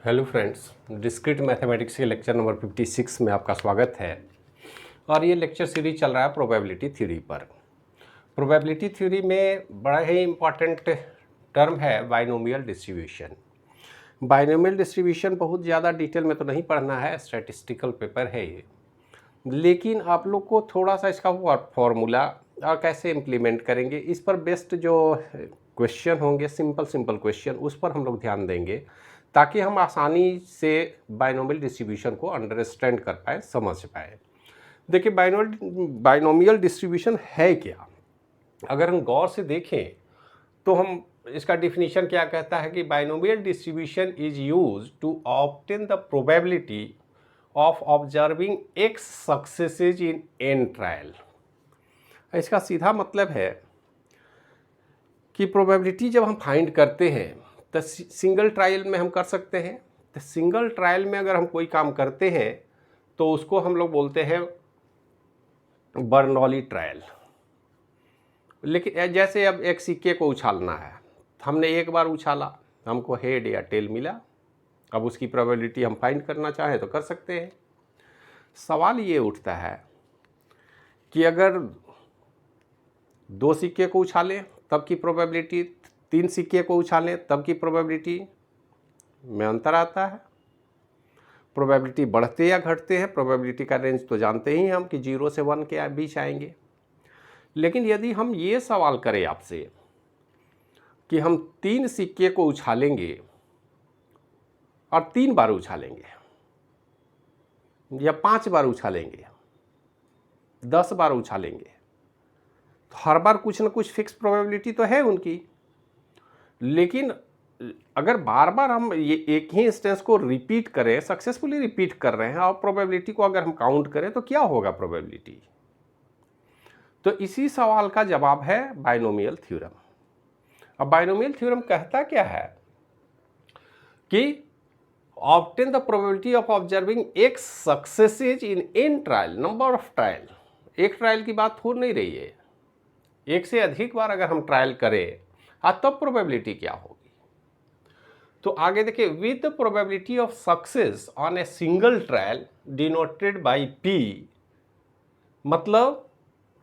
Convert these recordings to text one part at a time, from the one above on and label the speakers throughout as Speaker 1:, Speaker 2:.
Speaker 1: Hello friends, discrete mathematics के lecture number 56 में आपका स्वागत है। और ये लेक्चर सीरीज चल रहा है प्रोबेबिलिटी थ्योरी पर। प्रोबेबिलिटी थ्योरी में बड़ा ही इम्पॉर्टेंट टर्म है बाइनोमियल डिस्ट्रीब्यूशन। बाइनोमियल डिस्ट्रीब्यूशन बहुत ज़्यादा डिटेल में तो नहीं पढ़ना है, स्टैटिस्टिकल पेपर है ये, लेकिन आप लोग को थोड़ा सा इसका फॉर्मूला और कैसे इम्प्लीमेंट करेंगे इस पर बेस्ट जो क्वेश्चन होंगे, सिंपल क्वेश्चन, उस पर हम लोग ध्यान देंगे ताकि हम आसानी से बाइनोमियल डिस्ट्रीब्यूशन को अंडरस्टैंड कर पाए, समझ पाए। देखिए बाइनोमियल डिस्ट्रीब्यूशन है क्या। अगर हम गौर से देखें तो हम इसका डिफिनीशन क्या कहता है कि binomial distribution is use to obtain the probability of observing x successes in n trial. इसका सीधा मतलब है कि प्रोबेबिलिटी जब हम फाइंड करते हैं तो सिंगल ट्रायल में हम कर सकते हैं। तो सिंगल ट्रायल में अगर हम कोई काम करते हैं तो उसको हम लोग बोलते हैं बर्नौली ट्रायल। लेकिन जैसे अब एक सिक्के को उछालना है, हमने एक बार उछाला, हमको हेड या टेल मिला, अब उसकी प्रोबेबिलिटी हम फाइंड करना चाहें तो कर सकते हैं। सवाल ये उठता है कि अगर दो सिक्के को उछालें तब की प्रोबेबिलिटी, तीन सिक्के को उछालें तब की प्रोबेबिलिटी में अंतर आता है। प्रोबेबिलिटी बढ़ते या घटते हैं, प्रोबेबिलिटी का रेंज तो जानते ही हम कि 0 से 1 के बीच आएंगे। लेकिन यदि हम ये सवाल करें आपसे कि हम 3 सिक्के को उछालेंगे और 3 बार उछालेंगे या 5 बार उछालेंगे, 10 बार उछालेंगे, तो हर बार कुछ ना कुछ फिक्स प्रोबेबिलिटी तो है उनकी। लेकिन अगर बार बार हम ये एक ही इंस्टेंस को रिपीट करें, सक्सेसफुली रिपीट कर रहे हैं और प्रोबेबिलिटी को अगर हम काउंट करें तो क्या होगा प्रोबेबिलिटी। तो इसी सवाल का जवाब है बाइनोमियल थ्योरम। अब बाइनोमियल थ्योरम कहता क्या है कि obtain the probability of observing x successes in n trial, number of trial. एक ट्रायल की बात हो नहीं रही है, एक से अधिक बार अगर हम ट्रायल करें तब प्रोबेबिलिटी क्या होगी। तो आगे देखिए, with the probability of success on a single trial denoted by P. मतलब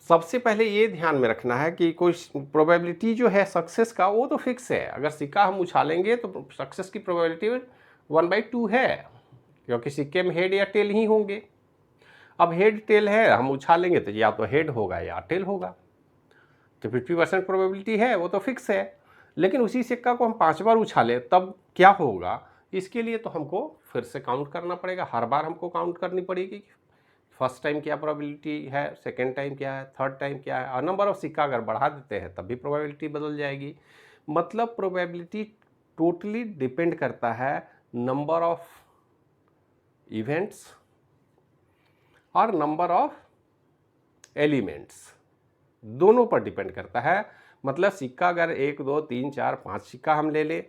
Speaker 1: सबसे पहले ये ध्यान में रखना है कि कोई प्रोबेबिलिटी जो है सक्सेस का वो तो फिक्स है। अगर सिक्का हम उछालेंगे तो सक्सेस की प्रोबेबिलिटी 1/2 है, क्योंकि सिक्के में हेड या टेल ही होंगे। अब हेड टेल है, हम उछालेंगे तो या तो हेड होगा या टेल होगा, तो 50% प्रोबेबिलिटी है, वो तो फिक्स है। लेकिन उसी सिक्का को हम 5 बार उछालें तब क्या होगा, इसके लिए तो हमको फिर से काउंट करना पड़ेगा। हर बार हमको काउंट करनी पड़ेगी, फर्स्ट टाइम क्या प्रोबेबिलिटी है, सेकेंड टाइम क्या है, थर्ड टाइम क्या है। और नंबर ऑफ सिक्का अगर बढ़ा देते हैं तब भी प्रोबेबिलिटी बदल जाएगी। मतलब प्रोबेबिलिटी टोटली डिपेंड करता है नंबर ऑफ इवेंट्स और नंबर ऑफ एलिमेंट्स, दोनों पर डिपेंड करता है। मतलब सिक्का अगर 1 2 3 4 5 सिक्का हम ले लें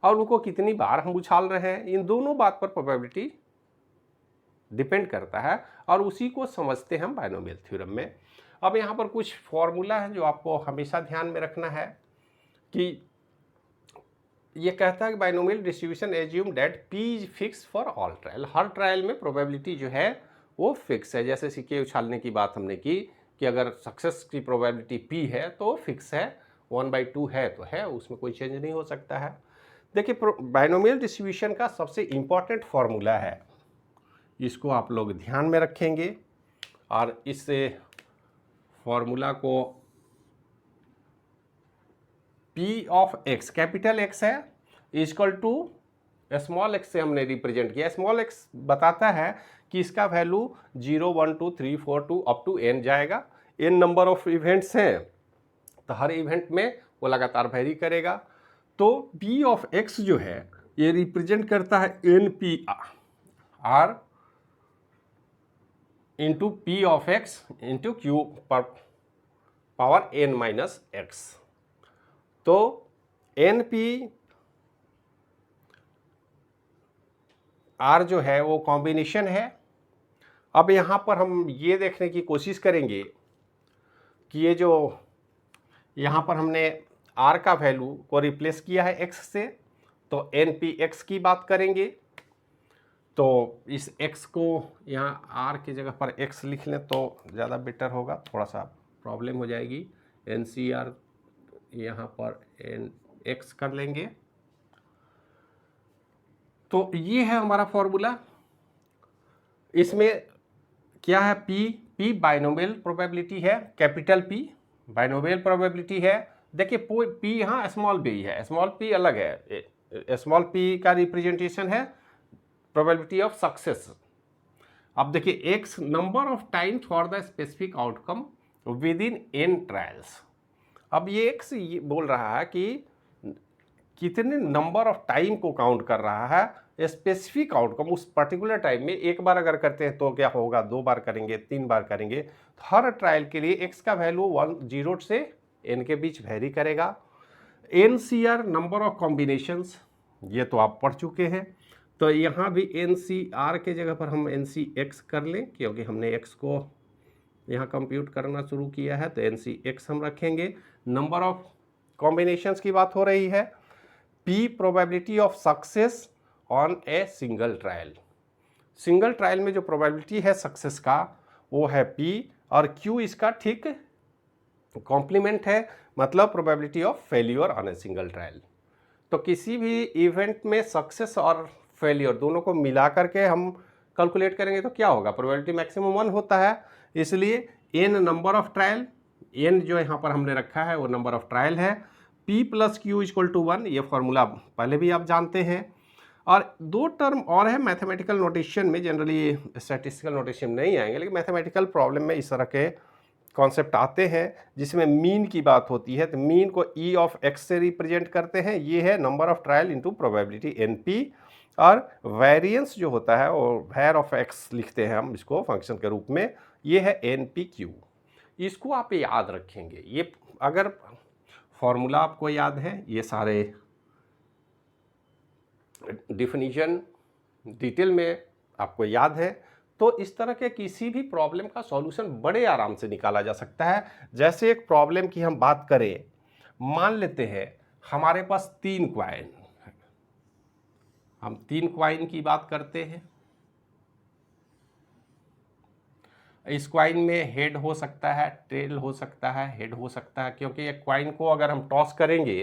Speaker 1: और उनको कितनी बार हम उछाल रहे हैं, इन दोनों बात पर प्रोबेबिलिटी डिपेंड करता है। और उसी को समझते हैं हम बाइनोमियल थ्योरम में। अब यहाँ पर कुछ फॉर्मूला है जो आपको हमेशा ध्यान में रखना है कि ये कहता है कि binomial distribution assume that P is fix for all trial. Her trial में प्रोबेबिलिटी जो है वो फिक्स है। जैसे सिक्के उछालने की बात हमने की कि अगर सक्सेस की प्रोबेबिलिटी P है तो फिक्स है, 1/2 है तो है, उसमें कोई चेंज नहीं हो सकता है। देखिए बाइनोमियल डिस्ट्रीब्यूशन का सबसे इम्पॉर्टेंट फॉर्मूला है, इसको आप लोग ध्यान में रखेंगे और इस फॉर्मूला को P of x, capital X है, इक्वल टू स्मॉल x से हमने रिप्रेजेंट किया। स्मॉल x बताता है कि इसका वैल्यू 0 1 2 3 4 2 अप टू n जाएगा। n नंबर ऑफ इवेंट्स हैं तो हर इवेंट में वो लगातार वेरी करेगा। तो p ऑफ x जो है ये रिप्रेजेंट करता है NPR into P of x into Q पर पावर n-x। तो NPR जो है वो कॉम्बिनेशन है। अब यहाँ पर हम ये देखने की कोशिश करेंगे कि ये जो यहाँ पर हमने R का वैल्यू को रिप्लेस किया है X से, तो NPX की बात करेंगे, तो इस x को यहाँ r की जगह पर x लिख लें तो ज़्यादा बेटर होगा, थोड़ा सा प्रॉब्लम हो जाएगी। NCR यहाँ पर NX कर लेंगे। तो ये है हमारा फॉर्मूला। इसमें क्या है, P बाइनोमियल प्रोबेबिलिटी है, कैपिटल P बाइनोमियल प्रोबेबिलिटी है। देखिए P यहाँ स्मॉल p है, स्मॉल p अलग है। स्मॉल p का रिप्रेजेंटेशन है प्रोबेबिलिटी ऑफ सक्सेस। अब देखिए x number of time for the specific outcome with in n trials. अब ये x ये बोल रहा है कि कितने नंबर ऑफ टाइम को काउंट कर रहा है स्पेसिफिक आउटकम उस पर्टिकुलर टाइम में। एक बार अगर करते हैं तो क्या होगा, 2 बार करेंगे, 3 बार करेंगे, तो हर ट्रायल के लिए x का वैल्यू 0 से n के बीच वेरी करेगा। NCR नंबर ऑफ कॉम्बिनेशंस, ये तो आप पढ़ चुके हैं, तो यहाँ भी NCR के जगह पर हम NCX कर लें, क्योंकि हमने x को यहाँ कंप्यूट करना शुरू किया है, तो NCX हम रखेंगे। नंबर ऑफ कॉम्बिनेशंस की बात हो रही है। P probability of success on a single trial. Single trial में जो प्रोबेबिलिटी है सक्सेस का वो है P, और Q इसका ठीक कॉम्प्लीमेंट है, मतलब probability of failure on a single trial. तो किसी भी इवेंट में सक्सेस और फेल्यूर दोनों को मिला करके हम कैलकुलेट करेंगे तो क्या होगा, प्रोबेबिलिटी मैक्सिमम 1 होता है। इसलिए n number of trial, n जो यहाँ पर हमने रखा है वो नंबर ऑफ ट्रायल है। P plus Q equal to 1, ये फॉर्मूला पहले भी आप जानते हैं। और 2 टर्म और है मैथमेटिकल नोटेशन में, जनरली स्टैटिस्टिकल नोटेशन नहीं आएंगे, लेकिन मैथमेटिकल प्रॉब्लम में इस तरह के कॉन्सेप्ट आते हैं जिसमें मीन की बात होती है। तो मीन को E ऑफ x से रिप्रेजेंट करते हैं, ये है number of trial into probability NP। और वेरिएंस जो होता है वो वैर ऑफ x लिखते हैं हम इसको फंक्शन के रूप में, ये है NPQ। इसको आप याद रखेंगे। ये अगर फॉर्मूला आपको याद है, ये सारे डिफिनीशन डिटेल में आपको याद है, तो इस तरह के किसी भी प्रॉब्लम का सॉल्यूशन बड़े आराम से निकाला जा सकता है। जैसे एक प्रॉब्लम की हम बात करें, मान लेते हैं हमारे पास 3 क्वाइन, हम 3 क्वाइन की बात करते हैं। इस क्वाइन में हेड हो सकता है, टेल हो सकता है, हेड हो सकता है, क्योंकि एक क्वाइन को अगर हम टॉस करेंगे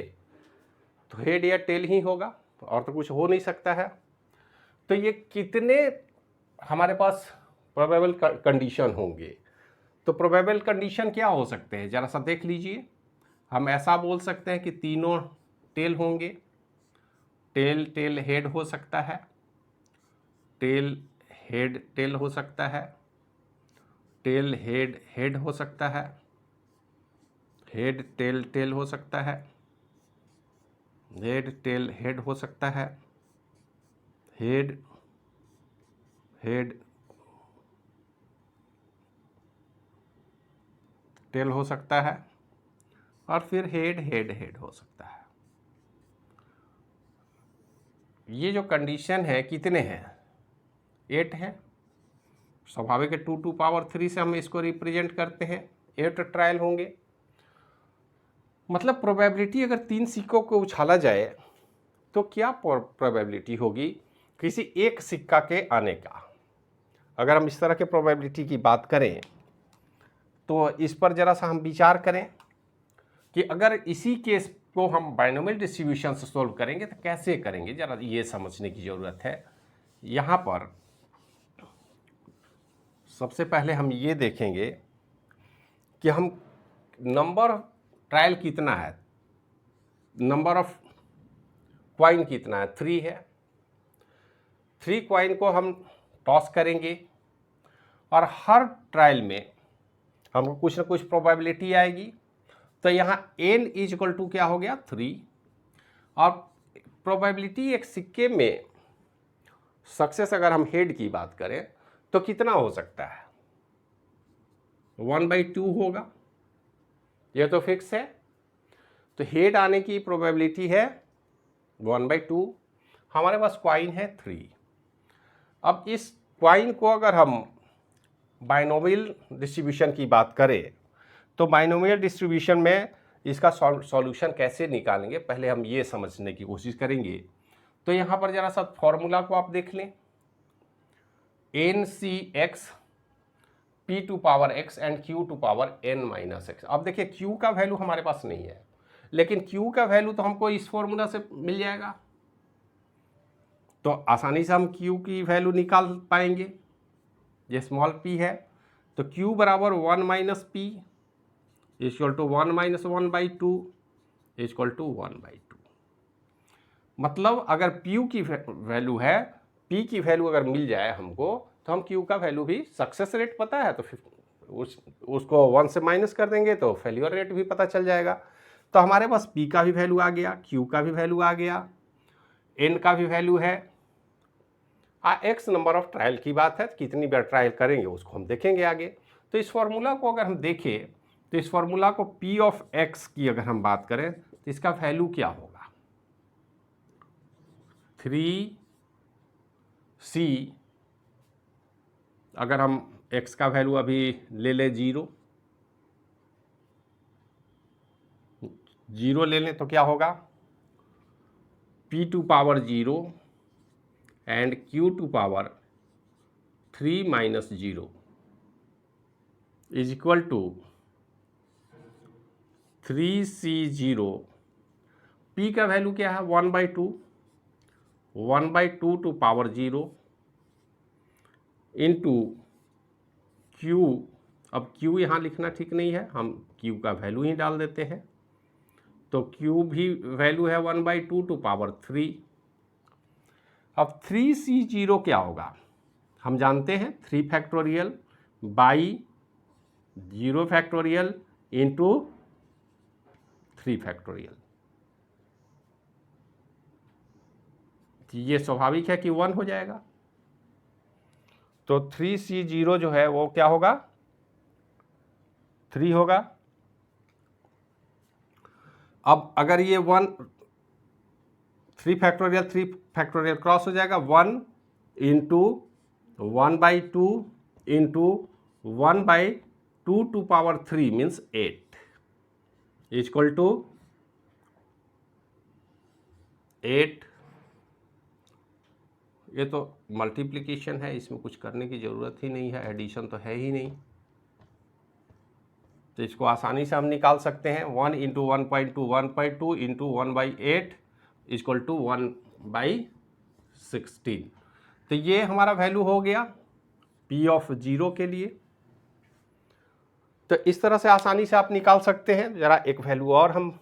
Speaker 1: तो हेड या टेल ही होगा, और तो कुछ हो नहीं सकता है। तो ये कितने हमारे पास प्रोबेबल कंडीशन होंगे, तो प्रोबेबल कंडीशन क्या हो सकते हैं ज़रा सा देख लीजिए। हम ऐसा बोल सकते हैं कि तीनों टेल होंगे, टेल टेल हेड हो सकता है, टेल हेड टेल हो सकता है, टेल हेड हेड हो सकता है, हेड टेल टेल हो सकता है, हेड टेल हेड हो सकता है, हेड हेड टेल हो सकता है, और फिर हेड हेड हेड हो सकता है। ये जो कंडीशन है कितने हैं, 8 है। स्वाभाविक है 2 टू पावर 3 से हम इसको रिप्रेजेंट करते हैं, 8 ट्रायल होंगे। मतलब प्रोबेबिलिटी अगर 3 सिक्कों को उछाला जाए तो क्या प्रोबेबिलिटी होगी किसी एक सिक्का के आने का। अगर हम इस तरह के प्रोबेबिलिटी की बात करें तो इस पर ज़रा सा हम विचार करें कि अगर इसी केस को हम बाइनोमियल डिस्ट्रीब्यूशन से सोल्व करेंगे तो कैसे करेंगे, ज़रा ये समझने की ज़रूरत है। यहाँ पर सबसे पहले हम ये देखेंगे कि हम नंबर ट्रायल कितना है, नंबर ऑफ क्वाइन कितना है, 3 है। 3 क्वाइन को हम टॉस करेंगे और हर ट्रायल में हमको कुछ ना कुछ प्रोबेबिलिटी आएगी। तो यहाँ n इक्वल टू क्या हो गया, 3। और प्रोबेबिलिटी एक सिक्के में सक्सेस अगर हम हेड की बात करें तो कितना हो सकता है, 1/2 होगा, यह तो फिक्स है। तो हेड आने की प्रोबेबिलिटी है 1/2, हमारे पास क्वाइन है 3। अब इस क्वाइन को अगर हम बाइनोमियल डिस्ट्रीब्यूशन की बात करें तो बाइनोमियल डिस्ट्रीब्यूशन में इसका सॉल्यूशन कैसे निकालेंगे, पहले हम ये समझने की कोशिश करेंगे। तो यहाँ पर जरा सा फॉर्मूला को आप देख लें, N C X P to power X and Q to power N minus X. अब देखिए क्यू का वैल्यू हमारे पास नहीं है, लेकिन क्यू का वैल्यू तो हमको इस फॉर्मूला से मिल जाएगा, तो आसानी से हम क्यू की वैल्यू निकाल पाएंगे। ये स्मॉल पी है, तो क्यू बराबर 1 minus P equal to 1 minus 1/2 equal to 1/2। मतलब अगर पी की वैल्यू है, पी की वैल्यू अगर मिल जाए हमको, तो हम क्यू का वैल्यू भी, सक्सेस रेट पता है तो फिर उसको 1 से माइनस कर देंगे तो फेल्यूर रेट भी पता चल जाएगा। तो हमारे पास पी का भी वैल्यू आ गया, क्यू का भी वैल्यू आ गया, एन का भी वैल्यू है। एक्स नंबर ऑफ ट्रायल की बात है, कितनी बार ट्रायल करेंगे उसको हम देखेंगे आगे। तो इस फॉर्मूला को अगर हम देखें, तो इस फॉर्मूला को पी ऑफ एक्स की अगर हम बात करें तो इसका वैल्यू क्या होगा, 3c, अगर हम x का वैल्यू अभी ले लें 0 ले लें तो क्या होगा, p to power 0 and q to power 3 minus 0 is equal to 3c0। p का वैल्यू क्या है 1/2 टू पावर 0 इंटू क्यू। अब क्यू यहाँ लिखना ठीक नहीं है, हम क्यू का वैल्यू ही डाल देते हैं, तो क्यू भी वैल्यू है 1/2 टू पावर 3। अब 3c0 क्या होगा, हम जानते हैं 3 factorial by 0 factorial into 3 factorial. ये स्वाभाविक है कि 1 हो जाएगा, तो 3c0 जो है वो क्या होगा, 3 होगा। अब अगर ये 3 फैक्टोरियल क्रॉस हो जाएगा, 1 into 1/2 into 1/2 to power 3 means 8 equal to 8। ये तो मल्टीप्लिकेशन है, इसमें कुछ करने की ज़रूरत ही नहीं है, एडिशन तो है ही नहीं, तो इसको आसानी से हम निकाल सकते हैं। 1 इंटू 1/2 1/2 इंटू 1/8 इक्वल टू 1/16। तो ये हमारा वैल्यू हो गया P ऑफ 0 के लिए। तो इस तरह से आसानी से आप निकाल सकते हैं। ज़रा एक वैल्यू और हम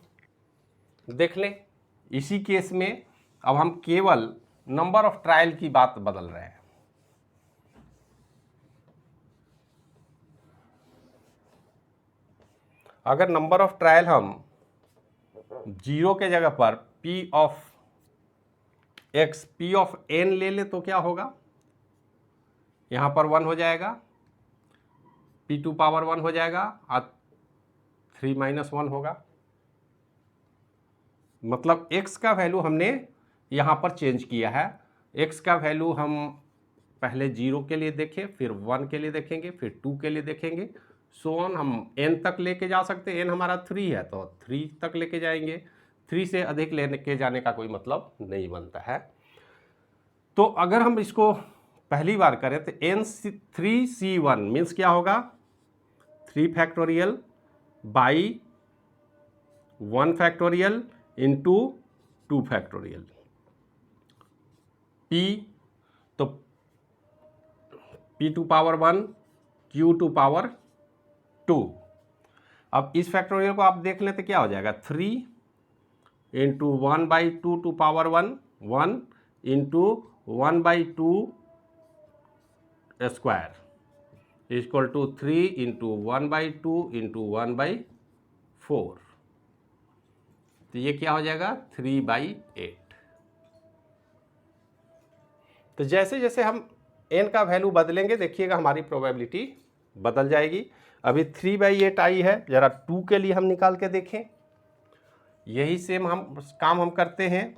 Speaker 1: देख लें। इसी केस में अब हम केवल नंबर ऑफ ट्रायल की बात बदल रहे हैं। अगर नंबर ऑफ ट्रायल हम 0 के जगह पर P of x P of n ले ले तो क्या होगा, यहाँ पर 1 हो जाएगा, P टू पावर 1 हो जाएगा और 3 माइनस 1 होगा। मतलब x का वैल्यू हमने यहाँ पर चेंज किया है। x का वैल्यू हम पहले 0 के लिए देखें, फिर 1 के लिए देखेंगे, फिर 2 के लिए देखेंगे, सो ऑन हम n तक लेके जा सकते हैं। n हमारा 3 है तो 3 तक लेके जाएंगे, 3 से अधिक लेके जाने का कोई मतलब नहीं बनता है। तो अगर हम इसको पहली बार करें तो n3c1 मीन्स क्या होगा, 3 factorial by 1 factorial into 2 factorial. P तो P to power 1 Q to power 2। अब इस फैक्टोरियल को आप देख लें तो क्या हो जाएगा, 3 into 1/2 to power 1 into 1/2 square equal to 3 into 1/2 into 1/4। तो ये क्या हो जाएगा 3/8। तो जैसे जैसे हम n का वैल्यू बदलेंगे देखिएगा हमारी प्रोबेबिलिटी बदल जाएगी। अभी 3/8 आई है, ज़रा 2 के लिए हम निकाल के देखें। यही सेम काम हम करते हैं।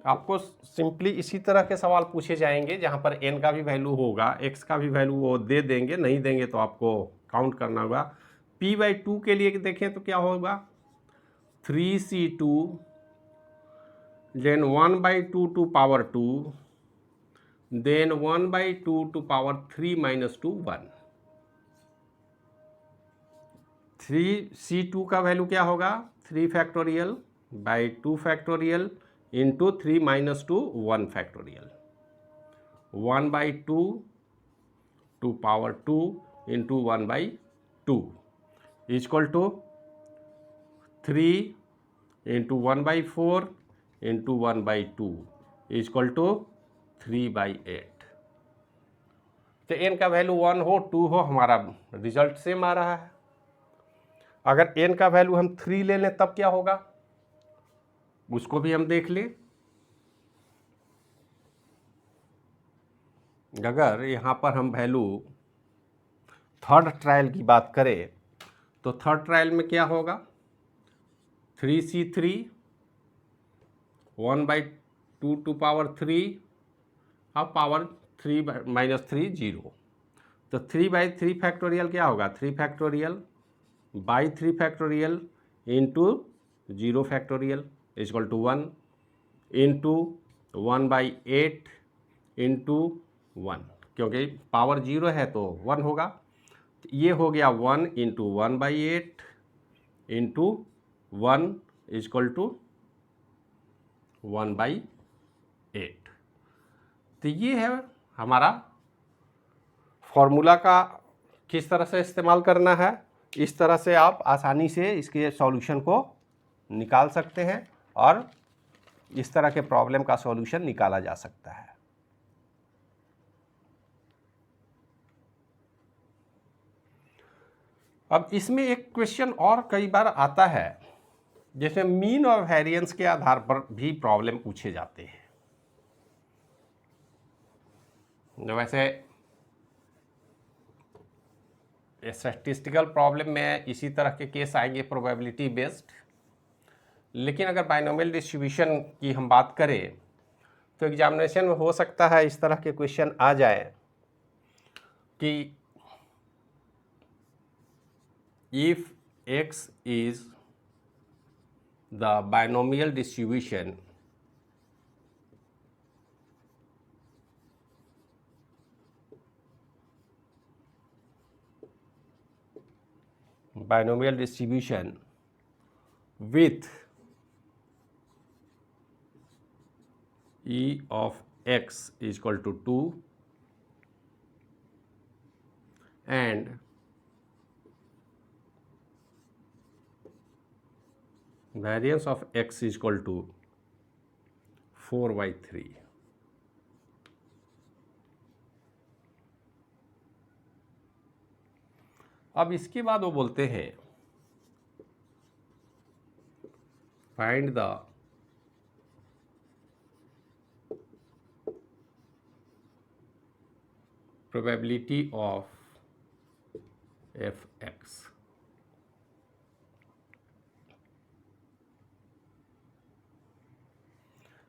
Speaker 1: आपको सिंपली इसी तरह के सवाल पूछे जाएंगे जहाँ पर n का भी वैल्यू होगा, x का भी वैल्यू वो दे देंगे, नहीं देंगे तो आपको काउंट करना होगा। p/2 के लिए देखें तो क्या होगा 3c2 then 1/2 to power 2 then 1/2 to power 3 minus 2 1। 3c2 का वैल्यू क्या होगा 3 factorial by 2 factorial into 3 minus 2 1 factorial 1/2 to power 2 into 1/2 is equal to 3 into 1/4 into 1/2 is equal to 3/8। तो n का वैल्यू 1 हो 2 हो हमारा रिजल्ट सेम आ रहा है। अगर n का वैल्यू हम 3 ले लें तब क्या होगा उसको भी हम देख लें। अगर यहाँ पर हम वैल्यू थर्ड ट्रायल की बात करें तो थर्ड ट्रायल में क्या होगा 3c3 1/2 to power 3 अब पावर 3 माइनस 3 0। तो 3/3 फैक्टोरियल क्या होगा 3 factorial by 3 factorial into 0 factorial equal to 1 into 1/8 into 1 क्योंकि पावर 0 है तो 1 होगा। तो ये हो गया 1 इंटू 1/8 इंटू 1 इक्वल टू 1/8। तो ये है हमारा फॉर्मूला का किस तरह से इस्तेमाल करना है। इस तरह से आप आसानी से इसके सॉल्यूशन को निकाल सकते हैं और इस तरह के प्रॉब्लम का सॉल्यूशन निकाला जा सकता है। अब इसमें एक क्वेश्चन और कई बार आता है जिसमें मीन और वेरिएंस के आधार पर भी प्रॉब्लम पूछे जाते हैं। वैसे स्टैटिस्टिकल प्रॉब्लम में इसी तरह के केस आएंगे प्रोबेबिलिटी बेस्ड। लेकिन अगर बाइनोमियल डिस्ट्रीब्यूशन की हम बात करें तो एग्जामिनेशन में हो सकता है इस तरह के क्वेश्चन आ जाए कि if x is the binomial distribution with e of x is equal to 2 and variance of x is equal to 4/3। अब इसके बाद वो बोलते हैं find the probability of f(x)।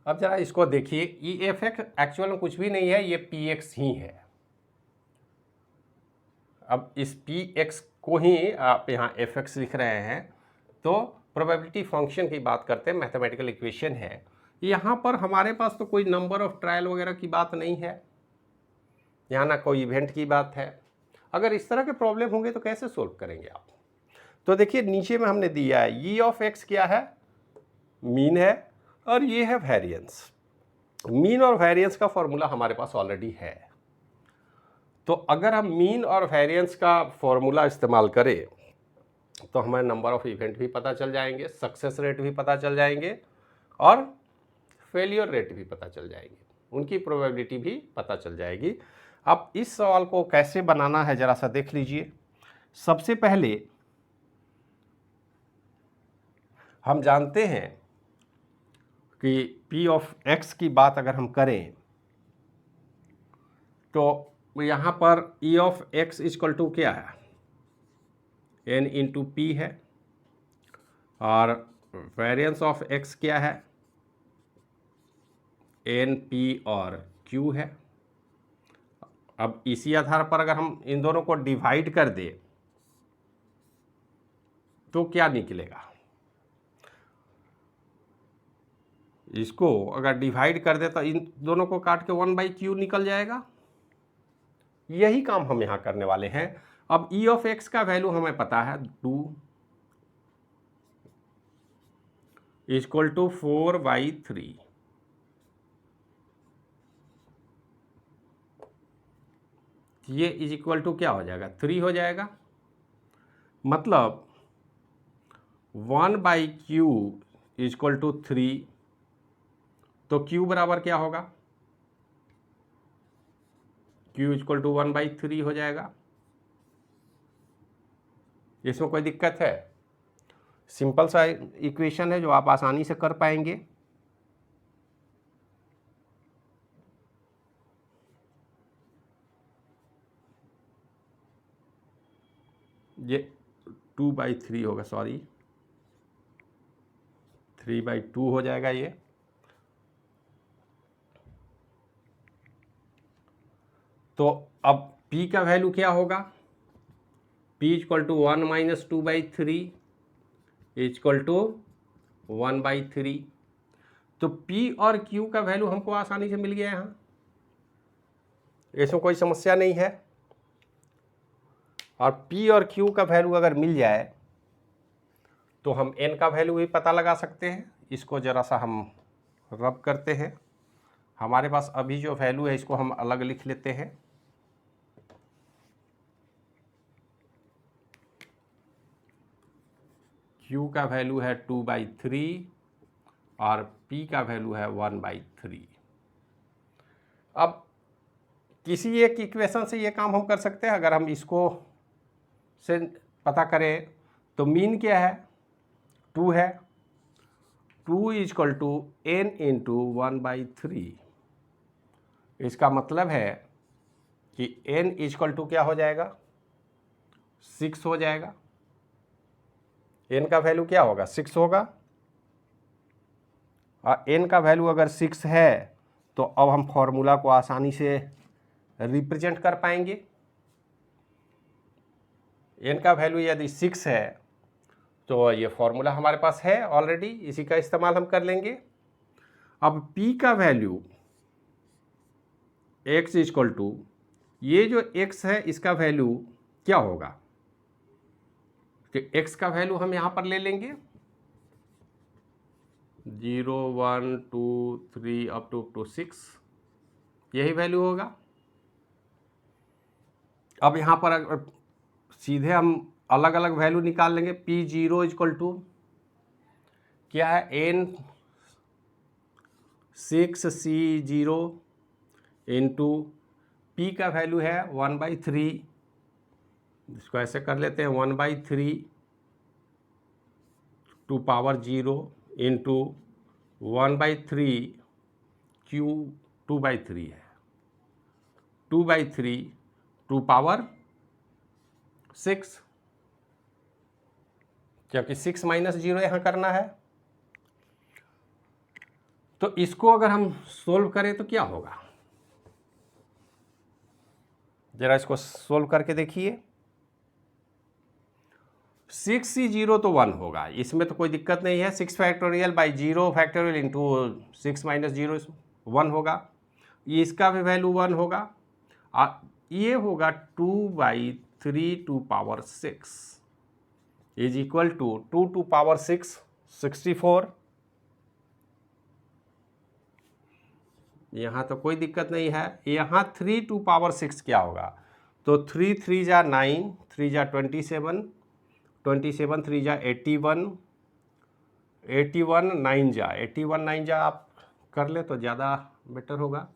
Speaker 1: अब जरा इसको देखिए ये f(x) एक्चुअल में कुछ भी नहीं है ये px ही है। अब इस px को ही आप यहाँ f(x) लिख रहे हैं तो प्रोबेबिलिटी फंक्शन की बात करते हैं मैथमेटिकल इक्वेशन है। यहाँ पर हमारे पास तो कोई नंबर ऑफ ट्रायल वगैरह की बात नहीं है, यहाँ ना कोई इवेंट की बात है। अगर इस तरह के प्रॉब्लम होंगे तो कैसे सोल्व करेंगे आप। तो देखिए नीचे में हमने दिया है ई ऑफ एक्स क्या है मीन है और ये है वेरिएंस। मीन और वेरिएंस का फॉर्मूला हमारे पास ऑलरेडी है। तो अगर हम मीन और वेरिएंस का फॉर्मूला इस्तेमाल करें तो हमें नंबर ऑफ इवेंट भी पता चल जाएंगे, सक्सेस रेट भी पता चल जाएंगे और फेलियर रेट भी पता चल जाएंगे, उनकी प्रोबेबिलिटी भी पता चल जाएगी। अब इस सवाल को कैसे बनाना है जरा सा देख लीजिए। सबसे पहले हम जानते हैं कि p ऑफ x की बात अगर हम करें तो यहाँ पर e of x equal to क्या है n इंटू पी है और वेरिएंस ऑफ x क्या है n p और q है। अब इसी आधार पर अगर हम इन दोनों को डिवाइड कर दें तो क्या निकलेगा, इसको अगर डिवाइड कर दे तो इन दोनों को काट के 1/q निकल जाएगा। यही काम हम यहाँ करने वाले हैं। अब e ऑफ x का वैल्यू हमें पता है 2 इक्वल टू 4/3। ये इज इक्वल टू क्या हो जाएगा, 3 हो जाएगा। मतलब 1/q इक्वल टू 3, तो q बराबर क्या होगा, q इक्वल टू 1/3 हो जाएगा। इसमें कोई दिक्कत है, सिंपल सा इक्वेशन है जो आप आसानी से कर पाएंगे। ये 2/3 होगा, सॉरी 3/2 हो जाएगा ये। तो अब p का वैल्यू क्या होगा, p equal to 1 minus 2/3 equal to 1/3। तो p और q का वैल्यू हमको आसानी से मिल गया यहाँ, इसमें कोई समस्या नहीं है। और p और q का वैल्यू अगर मिल जाए तो हम n का वैल्यू भी पता लगा सकते हैं। इसको ज़रा सा हम रब करते हैं। हमारे पास अभी जो वैल्यू है इसको हम अलग लिख लेते हैं। q का वैल्यू है 2/3 और p का वैल्यू है 1/3। अब किसी एक इक्वेशन से ये काम हम कर सकते हैं। अगर हम इसको से पता करें तो मीन क्या है, 2 है, 2 इक्वल टू n इंटू 1/3। इसका मतलब है कि n इक्वल टू क्या हो जाएगा, 6 हो जाएगा। n का वैल्यू क्या होगा, 6 होगा। और n का वैल्यू अगर 6 है तो अब हम फॉर्मूला को आसानी से रिप्रेजेंट कर पाएंगे। n का वैल्यू यदि 6 है तो ये फॉर्मूला हमारे पास है ऑलरेडी, इसी का इस्तेमाल हम कर लेंगे। अब p का वैल्यू x इक्वल टू, ये जो x है इसका वैल्यू क्या होगा, तो x का वैल्यू हम यहाँ पर ले लेंगे 0 1 2 3 अप टू 6, यही वैल्यू होगा। अब यहाँ पर अगर सीधे हम अलग अलग वैल्यू निकाल लेंगे। p0 इक्वल टू क्या है, n 6c0 इंटू p का वैल्यू है 1/3। इसको ऐसे कर लेते हैं, 1/3 टू पावर 0 इंटू 1/3 q 2/3 है, 2/3 टू पावर 6, क्योंकि 6 माइनस 0 यहाँ करना है। तो इसको अगर हम सोल्व करें तो क्या होगा, जरा इसको सोल्व करके देखिए। 6c0 तो 1 होगा, इसमें तो कोई दिक्कत नहीं है। 6 factorial by 0 factorial into 6 minus 0 1 होगा, ये इसका भी वैल्यू 1 होगा। ये होगा 2/3 to power 6 is equal to 2 to power 6 64। यहाँ तो कोई दिक्कत नहीं है। यहाँ 3 टू पावर 6 क्या होगा, तो 3 3 जा 9, 3 जा 27, 27 3 जा 81, 81 9 जा 81 9 जा आप कर ले तो ज़्यादा बेटर होगा।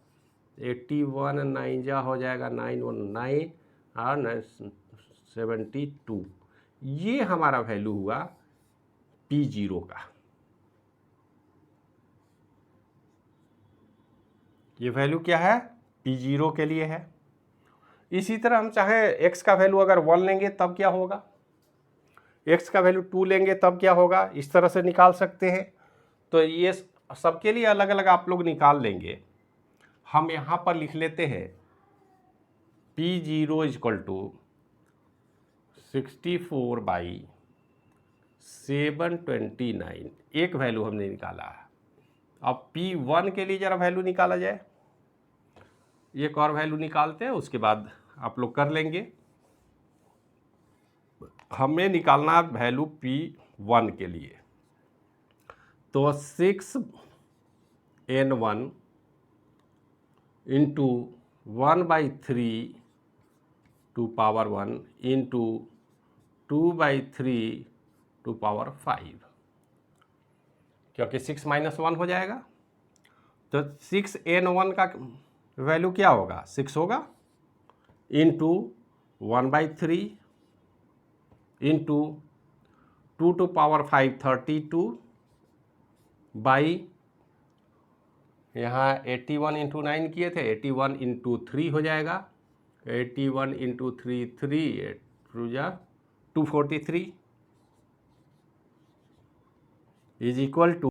Speaker 1: 81 9 जा हो जाएगा 919 और 72। ये हमारा वैल्यू हुआ p0 का। ये वैल्यू क्या है, p0 के लिए है। इसी तरह हम चाहे x का वैल्यू अगर 1 लेंगे तब क्या होगा, x का वैल्यू 2 लेंगे तब क्या होगा, इस तरह से निकाल सकते हैं। तो ये सबके लिए अलग अलग आप लोग निकाल लेंगे। हम यहाँ पर लिख लेते हैं p0 इक्वल टू 64/6 729, एक वैल्यू हमने निकाला है। अब P1 के लिए ज़रा वैल्यू निकाला जाए, एक और वैल्यू निकालते हैं, उसके बाद आप लोग कर लेंगे। हमें निकालना वैल्यू P1 के लिए, तो 6n1 into 1/3 to power 1 into 2/3 to power 5, क्योंकि 6 - 1 हो जाएगा। तो 6n1 का वैल्यू क्या होगा, 6 होगा, into 1/3 into 2 to power 5 32 by, यहाँ 81 इंटू 9 किए थे, 81 इंटू 3 हो जाएगा, 81 इंटू 3 3 243 इज इक्वल टू